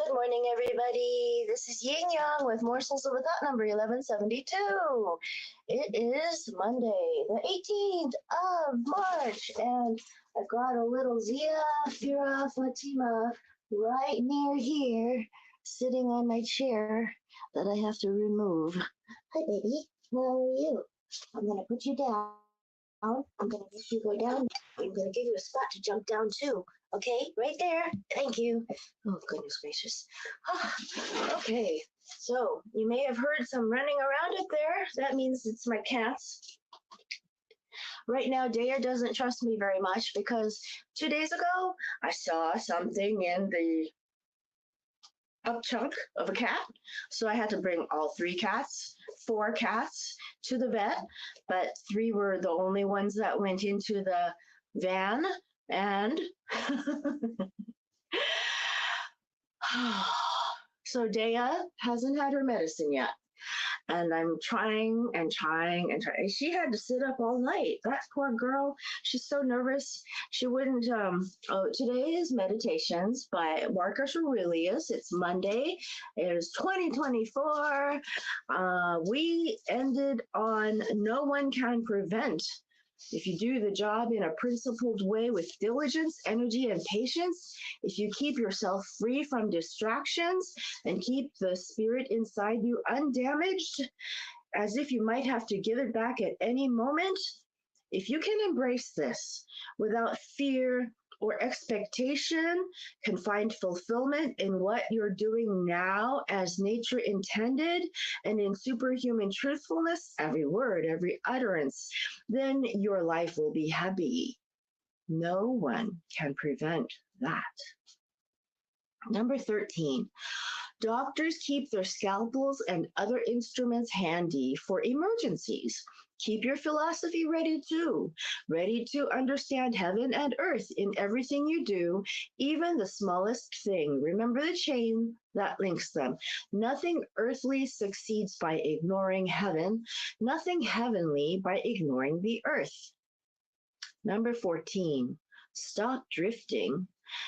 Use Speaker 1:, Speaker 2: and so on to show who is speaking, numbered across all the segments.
Speaker 1: Good morning, everybody. This is Yin Yang with Morsels of a Thought number 1172. It is Monday, the 18th of March, and I've got a little Zia Fira Fatima right near here, sitting on my chair that I have to remove. Hi, baby. How are you? I'm going to put you down. I'm going to make you go down. I'm going to give you a spot to jump down to. Okay, right there. Thank you. Oh, goodness gracious. Okay, so you may have heard some running around up there. That means it's my cats. Right now, Daya doesn't trust me very much because 2 days ago, I saw something in the up chunk of a cat. So I had to bring all four cats to the vet, but three were the only ones that went into the van. And so Daya hasn't had her medicine yet. And I'm trying and trying and trying. She had to sit up all night. That poor girl. She's so nervous. She wouldn't. Today is Meditations by Marcus Aurelius. It's Monday. It is 2024. We ended on no one can prevent. If you do the job in a principled way with diligence, energy, and patience, if you keep yourself free from distractions and keep the spirit inside you undamaged, as if you might have to give it back at any moment, if you can embrace this without fear or expectation, can find fulfillment in what you're doing now as nature intended, and in superhuman truthfulness, every word, every utterance, then your life will be happy. No one can prevent that. Number 13. Doctors keep their scalpels and other instruments handy for emergencies. Keep your philosophy ready too, ready to understand heaven and earth in everything you do, even the smallest thing. Remember the chain that links them. Nothing earthly succeeds by ignoring heaven, nothing heavenly by ignoring the earth. Number 14, stop drifting.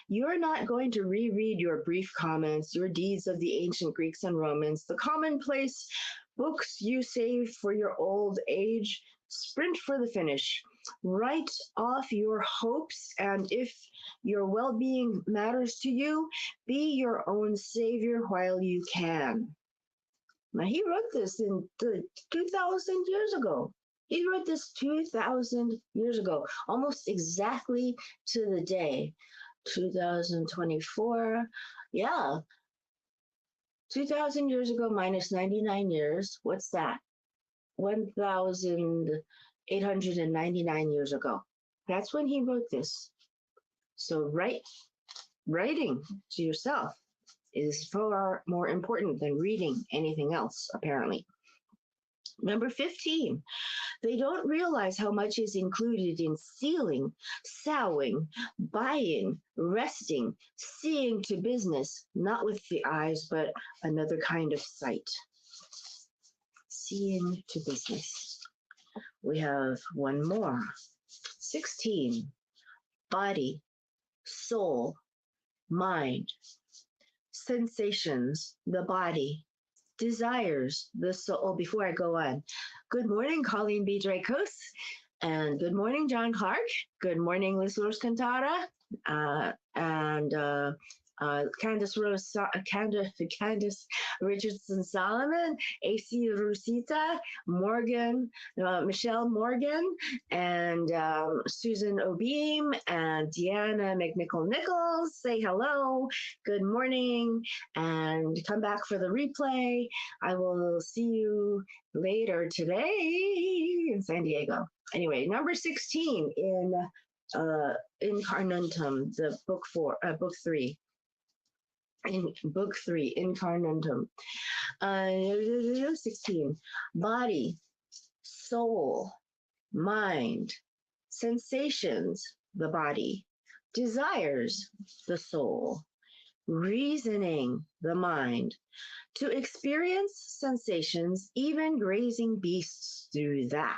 Speaker 1: You're not going to reread your brief comments, your deeds of the ancient Greeks and Romans, the commonplace books you save for your old age. Sprint for the finish. Write off your hopes, and if your well-being matters to you, be your own savior while you can. Now, he wrote this in 2,000 years ago. He wrote this 2,000 years ago, almost exactly to the day. 2024, yeah. 2,000 years ago minus 99 years, what's that? 1,899 years ago. That's when he wrote this. So writing to yourself is far more important than reading anything else, apparently. Number 15, they don't realize how much is included in sealing, sowing, buying, resting, seeing to business, not with the eyes, but another kind of sight. Seeing to business. We have one more. 16, body, soul, mind, sensations, the body, desires, the soul. Before I go on, good morning, Colleen B. Dracos, and good morning, John Clark. Good morning, Liz Rose Cantara, and Candace Richardson Solomon, AC Rusita, Morgan, Michelle Morgan, and Susan Obeam, and Deanna McNichol-Nichols. Say hello, good morning, and come back for the replay. I will see you later today in San Diego. Anyway, number 16 in Carnuntum, the book 3. In book 3, in Carnuntum. 16, body, soul, mind, sensations, the body, desires, the soul, reasoning the mind, to experience sensations, even grazing beasts do that.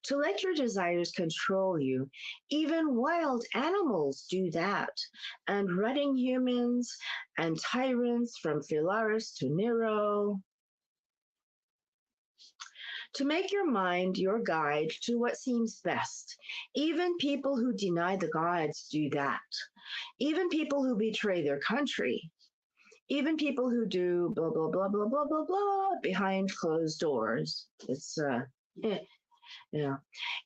Speaker 1: To let your desires control you, even wild animals do that. And running humans and tyrants from Philaris to Nero. To make your mind your guide to what seems best. Even people who deny the gods do that. Even people who betray their country. Even people who do blah blah blah blah blah blah blah behind closed doors. It's eh, yeah.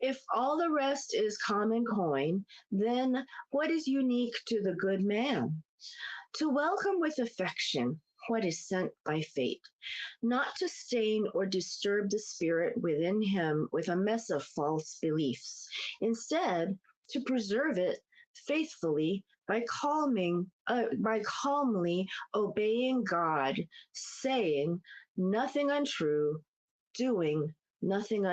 Speaker 1: If all the rest is common coin, then what is unique to the good man? To welcome with affection what is sent by fate, not to stain or disturb the spirit within him with a mess of false beliefs. Instead, to preserve it faithfully by calmly obeying God, saying nothing untrue, doing nothing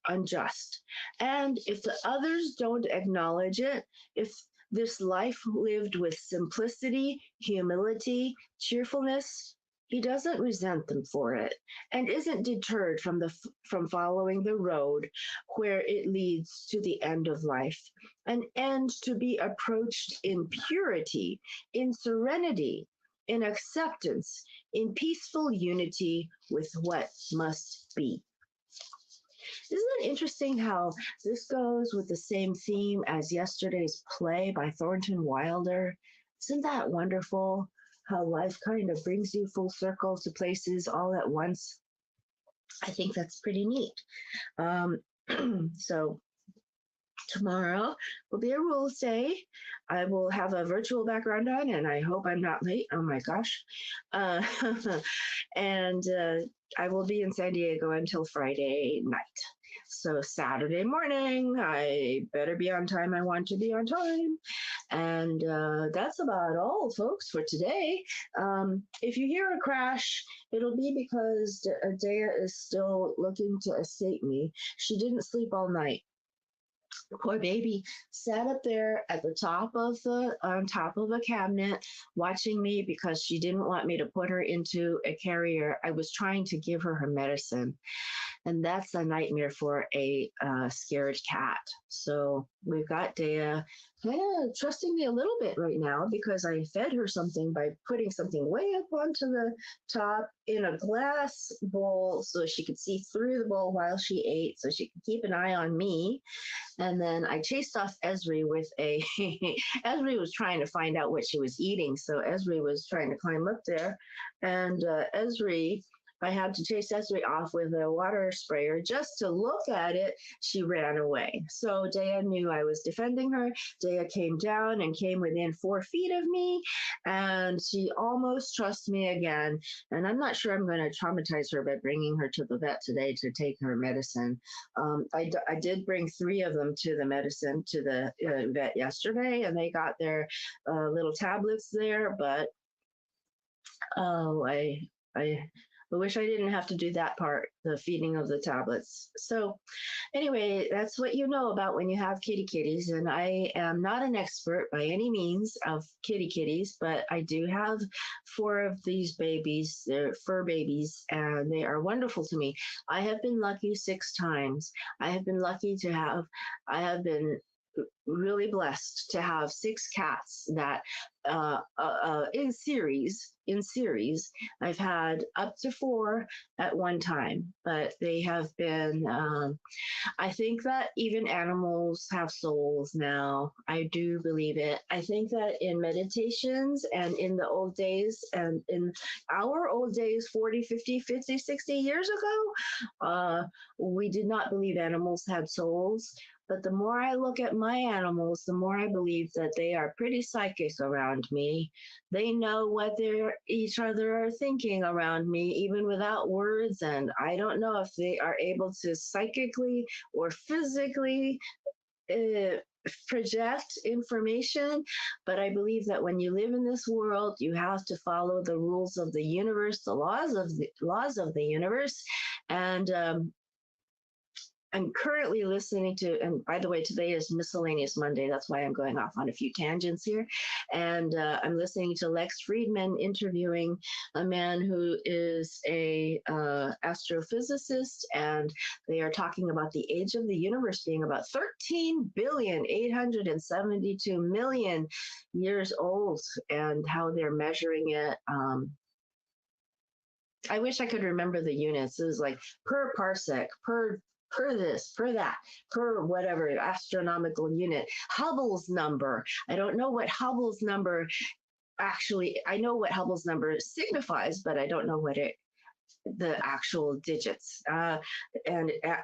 Speaker 1: unjust. And if the others don't acknowledge it, if this life lived with simplicity, humility, cheerfulness, he doesn't resent them for it and isn't deterred from following the road where it leads to the end of life, an end to be approached in purity, in serenity, in acceptance, in peaceful unity with what must be. Isn't it interesting how this goes with the same theme as yesterday's play by Thornton Wilder? Isn't that wonderful? How life kind of brings you full circle to places all at once. I think that's pretty neat. Um, so tomorrow will be a rules day. I will have a virtual background on, and I hope I'm not late. Oh my gosh. Uh, and I will be in San Diego until Friday night. So Saturday morning, I better be on time. I want to be on time. And that's about all, folks, for today. If you hear a crash, it'll be because Dea is still looking to escape me. She didn't sleep all night. Poor baby sat up there at the top of the on top of a cabinet watching me because she didn't want me to put her into a carrier. I was trying to give her medicine, and that's a nightmare for a scared cat. So we've got Dea kind of trusting me a little bit right now because I fed her something by putting something way up onto the top in a glass bowl so she could see through the bowl while she ate, so she could keep an eye on me. And then I chased off Esri with a. Esri was trying to find out what she was eating, so Esri was trying to climb up there, and Esri. I had to chase Esri off with a water sprayer just to look at it. She ran away. So Dea knew I was defending her. Dea came down and came within 4 feet of me, and she almost trusts me again. And I'm not sure I'm going to traumatize her by bringing her to the vet today to take her medicine. I did bring 3 of them to the medicine to the vet yesterday, and they got their little tablets there. But oh, I wish I didn't have to do that part, the feeding of the tablets. So anyway, that's what you know about when you have kitty kitties. And I am not an expert by any means of kitty kitties, but I do have 4 of these babies. They're fur babies, and they are wonderful to me. I have been lucky 6 times. I have been really blessed to have 6 cats that in series I've had up to 4 at one time, but they have been I think that even animals have souls now. I do believe it. I think that in meditations and in the old days and in our old days 40, 50, 50, 60 years ago, we did not believe animals had souls. But the more I look at my animals, the more I believe that they are pretty psychic around me. They know what each other are thinking around me, even without words. And I don't know if they are able to psychically or physically project information, but I believe that when you live in this world, you have to follow the rules of the universe, the laws of the universe, and I'm currently listening to, and by the way, today is Miscellaneous Monday. That's why I'm going off on a few tangents here. And I'm listening to Lex Friedman interviewing a man who is a astrophysicist, and they are talking about the age of the universe being about 13,872,000,000 years old, and how they're measuring it. I wish I could remember the units. It was like per parsec, per this, per that, per whatever astronomical unit. Hubble's number. I don't know what Hubble's number actually. I know what Hubble's number signifies, but I don't know what it the actual digits and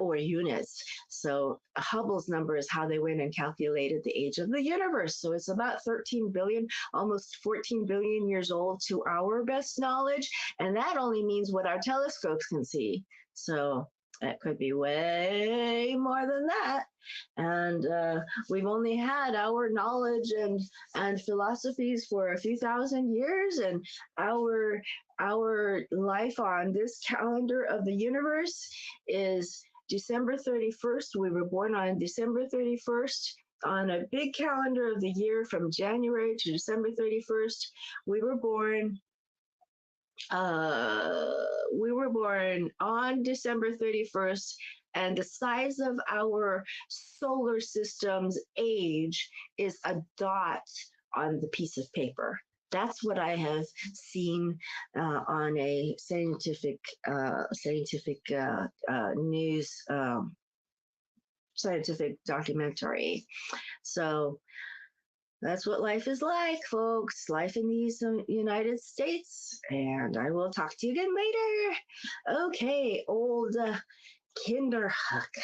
Speaker 1: or units. So Hubble's number is how they went and calculated the age of the universe. So it's about 13 billion, almost 14 billion years old to our best knowledge, and that only means what our telescopes can see. So it could be way more than that. And we've only had our knowledge and philosophies for a few thousand years, and our life on this calendar of the universe is December 31st. We were born on December 31st. On a big calendar of the year from January to December 31st, we were born uh, we were born on December 31st, and the size of our solar system's age is a dot on the piece of paper. That's what I have seen on a scientific news scientific documentary. So that's what life is like, folks. Life in these United States. And I will talk to you again later. Okay, old Kinderhook.